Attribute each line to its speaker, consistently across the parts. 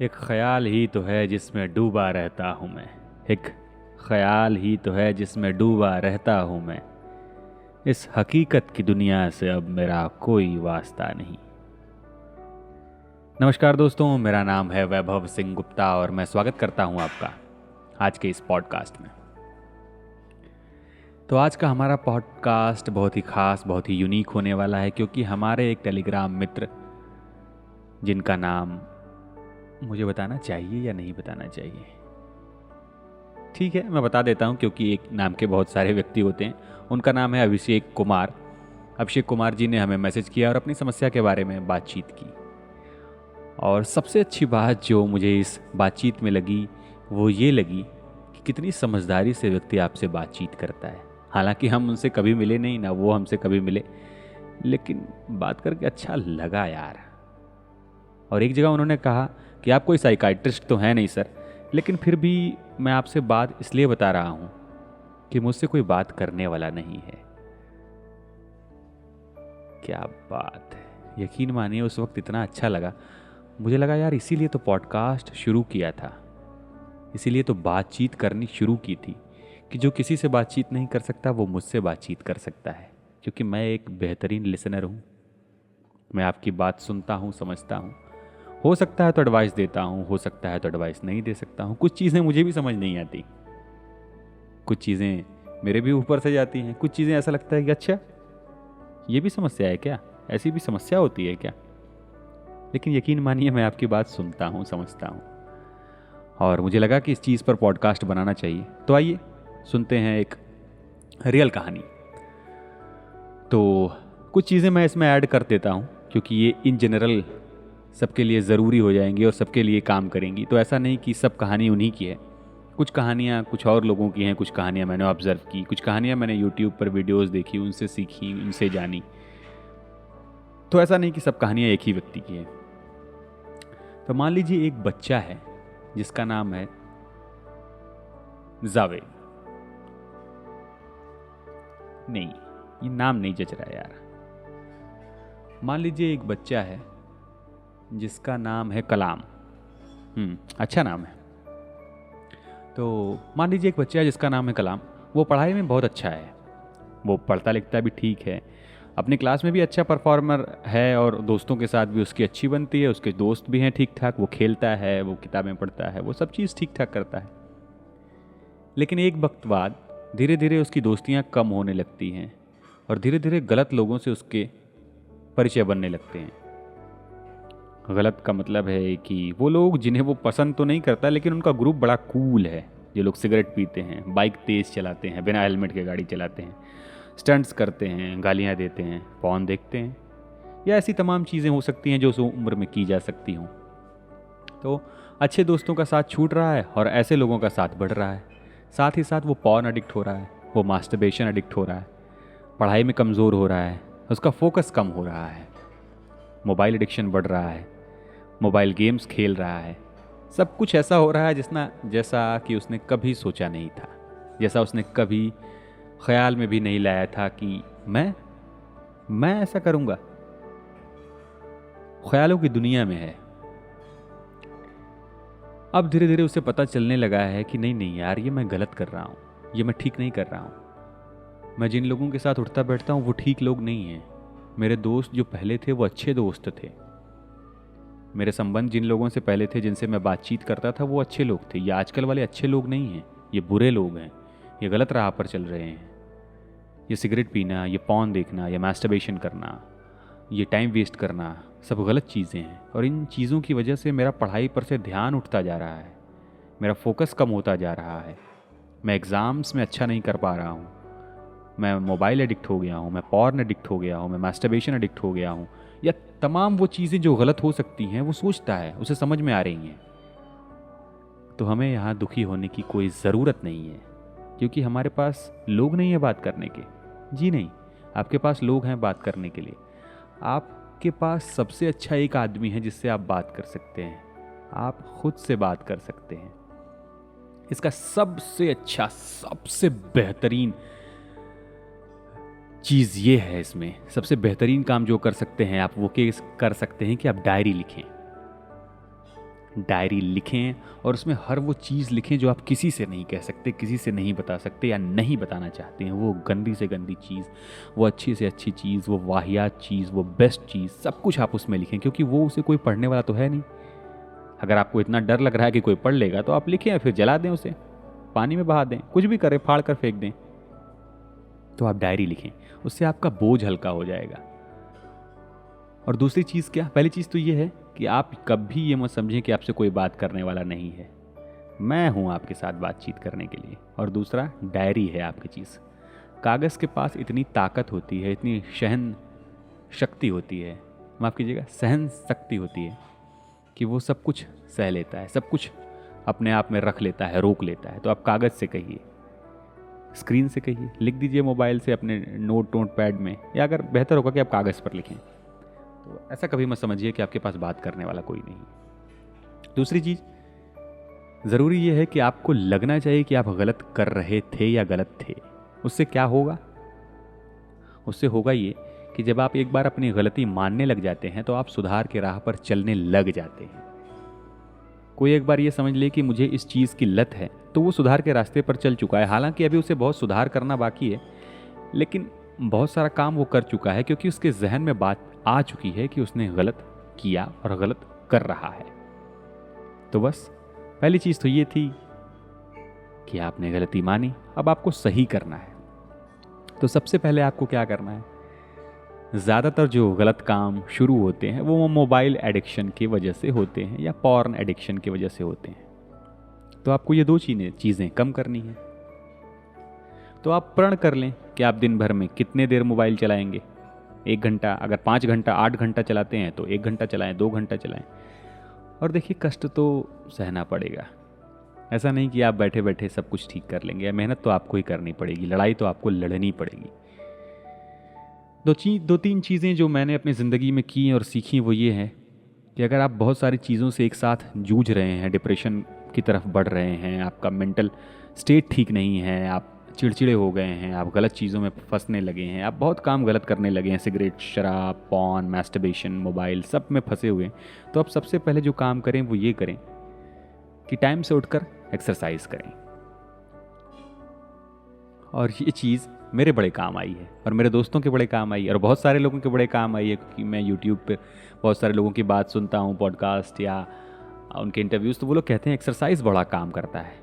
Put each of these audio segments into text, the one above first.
Speaker 1: एक ख्याल ही तो है जिसमें डूबा रहता हूँ मैं। एक ख्याल ही तो है जिसमें डूबा रहता हूँ मैं। इस हकीकत की दुनिया से अब मेरा कोई वास्ता नहीं। नमस्कार दोस्तों, मेरा नाम है वैभव सिंह गुप्ता और मैं स्वागत करता हूँ आपका आज के इस पॉडकास्ट में। तो आज का हमारा पॉडकास्ट बहुत ही खास, बहुत ही यूनिक होने वाला है, क्योंकि हमारे एक टेलीग्राम मित्र, जिनका नाम मुझे बताना चाहिए या नहीं बताना चाहिए, ठीक है मैं बता देता हूं, क्योंकि एक नाम के बहुत सारे व्यक्ति होते हैं। उनका नाम है अभिषेक कुमार। अभिषेक कुमार जी ने हमें मैसेज किया और अपनी समस्या के बारे में बातचीत की। और सबसे अच्छी बात जो मुझे इस बातचीत में लगी वो ये लगी कि कितनी समझदारी से व्यक्ति आपसे बातचीत करता है। हालांकि हम उनसे कभी मिले नहीं, ना वो हमसे कभी मिले, लेकिन बात करके अच्छा लगा यार। और एक जगह उन्होंने कहा कि आप कोई साइकाइट्रिस्ट तो हैं नहीं सर, लेकिन फिर भी मैं आपसे बात इसलिए बता रहा हूं कि मुझसे कोई बात करने वाला नहीं है। क्या बात है, यकीन मानिए उस वक्त इतना अच्छा लगा। मुझे लगा यार इसीलिए तो पॉडकास्ट शुरू किया था, इसीलिए तो बातचीत करनी शुरू की थी कि जो किसी से बातचीत नहीं कर सकता वो मुझसे बातचीत कर सकता है, क्योंकि मैं एक बेहतरीन लिसनर हूँ। मैं आपकी बात सुनता हूँ, समझता हूँ। हो सकता है तो एडवाइस देता हूँ, हो सकता है तो एडवाइस नहीं दे सकता हूँ। कुछ चीज़ें मुझे भी समझ नहीं आती, कुछ चीज़ें मेरे भी ऊपर से जाती हैं, कुछ चीज़ें ऐसा लगता है कि अच्छा ये भी समस्या है क्या, ऐसी भी समस्या होती है क्या। लेकिन यकीन मानिए मैं आपकी बात सुनता हूँ, समझता हूँ, और मुझे लगा कि इस चीज़ पर पॉडकास्ट बनाना चाहिए। तो आइए सुनते हैं एक रियल कहानी। तो कुछ चीज़ें मैं इसमें ऐड कर देता हूँ, क्योंकि ये इन जनरल सबके लिए ज़रूरी हो जाएंगी और सबके लिए काम करेंगी। तो ऐसा नहीं कि सब कहानी उन्हीं की है, कुछ कहानियाँ कुछ और लोगों की हैं, कुछ कहानियाँ मैंने ऑब्ज़र्व की, कुछ कहानियाँ मैंने यूट्यूब पर वीडियोस देखी, उनसे सीखी, उनसे जानी। तो ऐसा नहीं कि सब कहानियाँ एक ही व्यक्ति की हैं। तो मान लीजिए एक बच्चा है जिसका नाम है जावेद। नहीं, ये नाम नहीं जच रहा है यार। मान लीजिए एक बच्चा है जिसका नाम है कलाम। अच्छा नाम है। तो मान लीजिए एक बच्चा है जिसका नाम है कलाम। वो पढ़ाई में बहुत अच्छा है, वो पढ़ता लिखता भी ठीक है, अपनी क्लास में भी अच्छा परफॉर्मर है, और दोस्तों के साथ भी उसकी अच्छी बनती है, उसके दोस्त भी हैं ठीक ठाक, वो खेलता है, वो किताबें पढ़ता है, वो सब चीज़ ठीक ठाक करता है। लेकिन एक वक्त बाद धीरे धीरे उसकी दोस्तियाँ कम होने लगती हैं और धीरे धीरे गलत लोगों से उसके परिचय बनने लगते हैं। गलत का मतलब है कि वो लोग जिन्हें वो पसंद तो नहीं करता, लेकिन उनका ग्रुप बड़ा कूल है। जो लोग सिगरेट पीते हैं, बाइक तेज़ चलाते हैं, बिना हेलमेट के गाड़ी चलाते हैं, स्टंट्स करते हैं, गालियाँ देते हैं, पॉर्न देखते हैं, या ऐसी तमाम चीज़ें हो सकती हैं जो उस उम्र में की जा सकती हों। तो अच्छे दोस्तों का साथ छूट रहा है और ऐसे लोगों का साथ बढ़ रहा है। साथ ही साथ वो पॉर्न एडिक्ट हो रहा है, वो मास्टरबेशन एडिक्ट हो रहा है, पढ़ाई में कमज़ोर हो रहा है, उसका फोकस कम हो रहा है, मोबाइल एडिक्शन बढ़ रहा है, मोबाइल गेम्स खेल रहा है। सब कुछ ऐसा हो रहा है जैसा कि उसने कभी सोचा नहीं था, जैसा उसने कभी ख्याल में भी नहीं लाया था कि मैं ऐसा करूँगा। ख्यालों की दुनिया में है। अब धीरे धीरे उसे पता चलने लगा है कि नहीं नहीं यार, ये मैं गलत कर रहा हूँ, ये मैं ठीक नहीं कर रहा हूँ। मैं जिन लोगों के साथ उठता बैठता हूँ वो ठीक लोग नहीं हैं। मेरे दोस्त जो पहले थे वो अच्छे दोस्त थे। मेरे संबंध जिन लोगों से पहले थे, जिनसे मैं बातचीत करता था, वो अच्छे लोग थे। ये आजकल वाले अच्छे लोग नहीं हैं, ये बुरे लोग हैं, ये गलत राह पर चल रहे हैं। ये सिगरेट पीना, ये पॉर्न देखना, ये मास्टरबेशन करना, ये टाइम वेस्ट करना, सब गलत चीज़ें हैं। और इन चीज़ों की वजह से मेरा पढ़ाई पर से ध्यान उठता जा रहा है, मेरा फोकस कम होता जा रहा है, मैं एग्ज़ाम्स में अच्छा नहीं कर पा रहा हूँ, मैं मोबाइल एडिक्ट हो गया हूँ, मैं पॉर्न एडिक्ट हो गया हूँ, मैं मास्टरबेशन एडिक्ट हो गया हूँ, या तमाम वो चीज़ें जो गलत हो सकती हैं वो सोचता है, उसे समझ में आ रही हैं। तो हमें यहाँ दुखी होने की कोई ज़रूरत नहीं है, क्योंकि हमारे पास लोग नहीं है बात करने के। जी नहीं, आपके पास लोग हैं बात करने के लिए। आपके पास सबसे अच्छा एक आदमी है जिससे आप बात कर सकते हैं, आप खुद से बात कर सकते हैं। इसका सबसे अच्छा, सबसे बेहतरीन चीज़ ये है, इसमें सबसे बेहतरीन काम जो कर सकते हैं आप वो कर सकते हैं कि आप डायरी लिखें। डायरी लिखें और उसमें हर वो चीज़ लिखें जो आप किसी से नहीं कह सकते, किसी से नहीं बता सकते या नहीं बताना चाहते हैं। वो गंदी से गंदी चीज़, वो अच्छी से अच्छी चीज़, वो वाहियात चीज़, वो बेस्ट चीज़, सब कुछ आप उसमें लिखें, क्योंकि वो उसे कोई पढ़ने वाला तो है नहीं। अगर आपको इतना डर लग रहा है कि कोई पढ़ लेगा तो आप लिखें, फिर जला दें उसे, पानी में बहा दें, कुछ भी करें, फाड़ कर फेंक दें। तो आप डायरी लिखें, उससे आपका बोझ हल्का हो जाएगा। और दूसरी चीज़ क्या, पहली चीज़ तो ये है कि आप कभी ये मत समझें कि आपसे कोई बात करने वाला नहीं है। मैं हूँ आपके साथ बातचीत करने के लिए। और दूसरा, डायरी है आपकी चीज़। कागज़ के पास इतनी ताकत होती है, इतनी सहन शक्ति होती है, माफ़ कीजिएगा, सहन शक्ति होती है कि वो सब कुछ सह लेता है, सब कुछ अपने आप में रख लेता है, रोक लेता है। तो आप कागज़ से कहिए, स्क्रीन से कहिए, लिख दीजिए मोबाइल से अपने नोट पैड में, या अगर बेहतर होगा कि आप कागज़ पर लिखें। तो ऐसा कभी मत समझिए कि आपके पास बात करने वाला कोई नहीं। दूसरी चीज़, ज़रूरी ये है कि आपको लगना चाहिए कि आप गलत कर रहे थे या गलत थे। उससे क्या होगा? उससे होगा ये कि जब आप एक बार अपनी गलती मानने लग जाते हैं तो आप सुधार के राह पर चलने लग जाते हैं। कोई एक बार ये समझ ले कि मुझे इस चीज़ की लत है, तो वो सुधार के रास्ते पर चल चुका है। हालांकि अभी उसे बहुत सुधार करना बाकी है, लेकिन बहुत सारा काम वो कर चुका है, क्योंकि उसके जहन में बात आ चुकी है कि उसने गलत किया और गलत कर रहा है। तो बस पहली चीज़ तो ये थी कि आपने गलती मानी, अब आपको सही करना है। तो सबसे पहले आपको क्या करना है, ज़्यादातर जो गलत काम शुरू होते हैं वो मोबाइल एडिक्शन की वजह से होते हैं या पॉर्न एडिक्शन की वजह से होते हैं। तो आपको ये दो चीज़ें कम करनी है। तो आप प्रण कर लें कि आप दिन भर में कितने देर मोबाइल चलाएंगे। 1 घंटा, अगर 5 घंटा 8 घंटा चलाते हैं तो 1 घंटा चलाएं, 2 घंटा चलाएं। और देखिए, कष्ट तो सहना पड़ेगा। ऐसा नहीं कि आप बैठे बैठे सब कुछ ठीक कर लेंगे। मेहनत तो आपको ही करनी पड़ेगी, लड़ाई तो आपको लड़नी पड़ेगी। दो तीन चीज़ें जो मैंने अपनी ज़िंदगी में की और सीखी वो ये है कि अगर आप बहुत सारी चीज़ों से एक साथ जूझ रहे हैं, डिप्रेशन की तरफ बढ़ रहे हैं, आपका मेंटल स्टेट ठीक नहीं है, आप चिड़चिड़े हो गए हैं, आप गलत चीज़ों में फंसने लगे हैं, आप बहुत काम गलत करने लगे हैं, सिगरेट, शराब, पॉर्न, मैस्टरबेशन, मोबाइल, सब में फंसे हुए हैं, तो आप सबसे पहले जो काम करें वो ये करें कि टाइम से उठकर एक्सरसाइज करें। और ये चीज़ मेरे बड़े काम आई है और मेरे दोस्तों के बड़े काम आई है और बहुत सारे लोगों के बड़े काम आई है, क्योंकि मैं यूट्यूब पे बहुत सारे लोगों की बात सुनता हूँ, पॉडकास्ट या उनके इंटरव्यूज़, तो वो लोग कहते हैं एक्सरसाइज बड़ा काम करता है।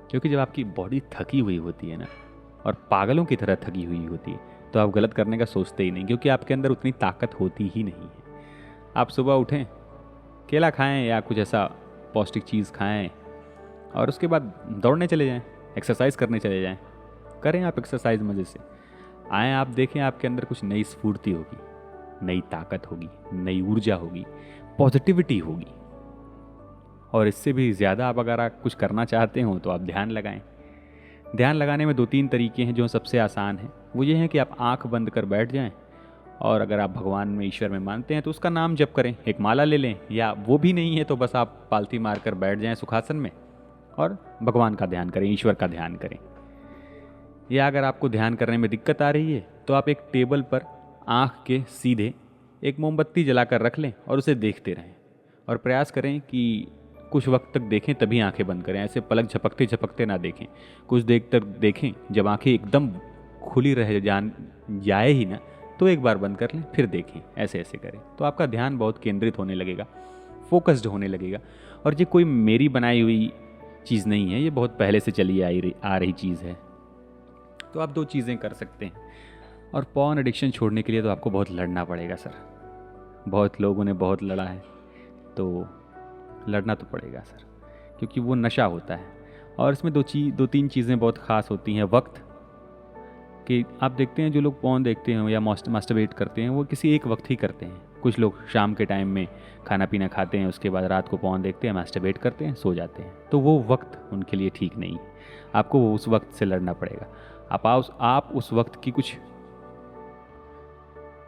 Speaker 1: क्योंकि जब आपकी बॉडी थकी हुई होती है ना, और पागलों की तरह थकी हुई होती है, तो आप गलत करने का सोचते ही नहीं, क्योंकि आपके अंदर उतनी ताकत होती ही नहीं है। आप सुबह उठें, केला खाएं या कुछ ऐसा पौष्टिक चीज़ खाएं और उसके बाद दौड़ने चले जाएं, एक्सरसाइज करने चले जाएं। करें आप एक्सरसाइज मज़े से, आएँ, आप देखें आपके अंदर कुछ नई स्फूर्ति होगी, नई ताकत होगी, नई ऊर्जा होगी, पॉजिटिविटी होगी। और इससे भी ज़्यादा आप अगर आप कुछ करना चाहते हो तो आप ध्यान लगाएं। ध्यान लगाने में 2-3 तरीके हैं जो सबसे आसान हैं। वो ये हैं कि आप आंख बंद कर बैठ जाएं और अगर आप भगवान में, ईश्वर में मानते हैं तो उसका नाम जप करें, एक माला ले लें, या वो भी नहीं है तो बस आप पालती मार कर बैठ जाएं सुखासन में और भगवान का ध्यान करें, ईश्वर का ध्यान करें। या अगर आपको ध्यान करने में दिक्कत आ रही है तो आप एक टेबल पर आँख के सीधे एक मोमबत्ती जलाकर रख लें और उसे देखते रहें और प्रयास करें कि कुछ वक्त तक देखें, तभी आंखें बंद करें। ऐसे पलक झपकते झपकते ना देखें, कुछ देर तक देखें। जब आंखें एकदम खुली रह जाए ही ना, तो एक बार बंद कर लें, फिर देखें। ऐसे ऐसे करें तो आपका ध्यान बहुत केंद्रित होने लगेगा, फोकस्ड होने लगेगा। और ये कोई मेरी बनाई हुई चीज़ नहीं है, ये बहुत पहले से चली आ रही चीज़ है। तो आप 2 चीज़ें कर सकते हैं। और पॉर्न एडिक्शन छोड़ने के लिए तो आपको बहुत लड़ना पड़ेगा सर। बहुत लोगों ने बहुत लड़ा है, तो लड़ना तो पड़ेगा सर, क्योंकि वो नशा होता है। और इसमें 2-3 चीज़ें बहुत ख़ास होती हैं। वक्त, कि आप देखते हैं जो लोग पॉर्न देखते हैं या मास्टरबेट करते हैं, वो किसी एक वक्त ही करते हैं। कुछ लोग शाम के टाइम में खाना पीना खाते हैं, उसके बाद रात को पॉर्न देखते हैं, मास्टरबेट करते हैं, सो जाते हैं। तो वो वक्त उनके लिए ठीक नहीं है। आपको उस वक्त से लड़ना पड़ेगा। आप उस वक्त की कुछ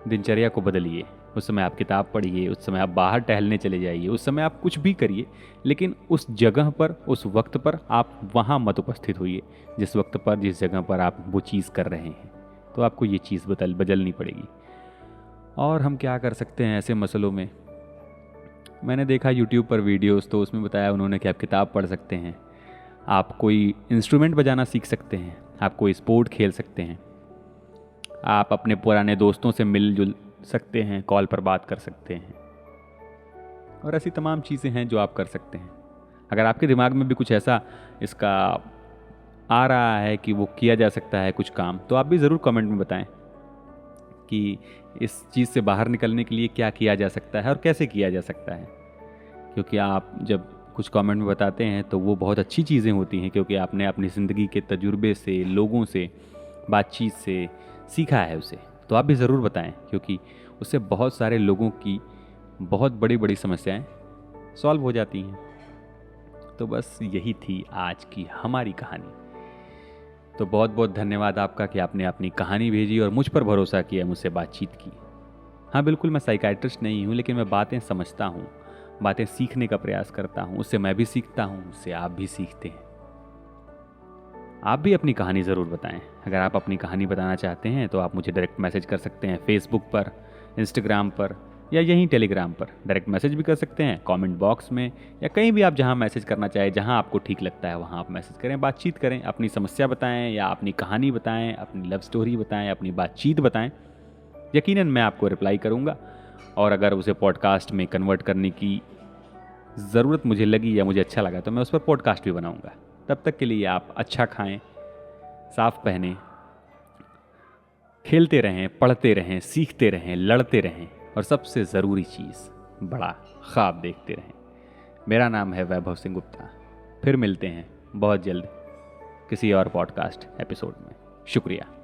Speaker 1: दिनचर्या को बदलिए। उस समय आप किताब पढ़िए, उस समय आप बाहर टहलने चले जाइए, उस समय आप कुछ भी करिए, लेकिन उस जगह पर, उस वक्त पर आप वहाँ मत उपस्थित होइए जिस वक्त पर, जिस जगह पर आप वो चीज़ कर रहे हैं। तो आपको ये चीज़ बदलनी पड़ेगी। और हम क्या कर सकते हैं ऐसे मसलों में? मैंने देखा यूट्यूब पर वीडियोस, तो उसमें बताया उन्होंने कि आप किताब पढ़ सकते हैं, आप कोई इंस्ट्रूमेंट बजाना सीख सकते हैं, आप कोई स्पोर्ट खेल सकते हैं, आप अपने पुराने दोस्तों से मिलजुल सकते हैं, कॉल पर बात कर सकते हैं, और ऐसी तमाम चीज़ें हैं जो आप कर सकते हैं। अगर आपके दिमाग में भी कुछ ऐसा इसका आ रहा है कि वो किया जा सकता है कुछ काम, तो आप भी ज़रूर कमेंट में बताएं कि इस चीज़ से बाहर निकलने के लिए क्या किया जा सकता है और कैसे किया जा सकता है। क्योंकि आप जब कुछ कमेंट में बताते हैं तो वो बहुत अच्छी चीज़ें होती हैं, क्योंकि आपने अपनी ज़िंदगी के तजुर्बे से, लोगों से, बातचीत से सीखा है उसे। तो आप भी ज़रूर बताएं, क्योंकि उससे बहुत सारे लोगों की बहुत बड़ी बड़ी समस्याएं सॉल्व हो जाती हैं। तो बस यही थी आज की हमारी कहानी। तो बहुत बहुत धन्यवाद आपका कि आपने अपनी कहानी भेजी और मुझ पर भरोसा किया, मुझसे बातचीत की। हाँ बिल्कुल, मैं साइकाइट्रिस्ट नहीं हूँ, लेकिन मैं बातें समझता हूँ, बातें सीखने का प्रयास करता हूँ, उससे मैं भी सीखता हूँ, उससे आप भी सीखते हैं। आप भी अपनी कहानी ज़रूर बताएं। अगर आप अपनी कहानी बताना चाहते हैं तो आप मुझे डायरेक्ट मैसेज कर सकते हैं, फेसबुक पर, इंस्टाग्राम पर, या यहीं टेलीग्राम पर डायरेक्ट मैसेज भी कर सकते हैं, कमेंट बॉक्स में, या कहीं भी आप जहां मैसेज करना चाहें, जहां आपको ठीक लगता है वहां आप मैसेज करें, बातचीत करें, अपनी समस्या बताएं या अपनी कहानी बताएं, अपनी लव स्टोरी बताएं, अपनी बातचीत बताएं। यकीनन मैं आपको रिप्लाई करूंगा, और अगर उसे पॉडकास्ट में कन्वर्ट करने की ज़रूरत मुझे लगी या मुझे अच्छा लगा तो मैं उस पर पॉडकास्ट भी बनाऊंगा। तब तक के लिए आप अच्छा खाएं, साफ पहनें, खेलते रहें, पढ़ते रहें, सीखते रहें, लड़ते रहें, और सबसे ज़रूरी चीज़, बड़ा ख्वाब देखते रहें। मेरा नाम है वैभव सिंह गुप्ता। फिर मिलते हैं बहुत जल्द किसी और पॉडकास्ट एपिसोड में। शुक्रिया।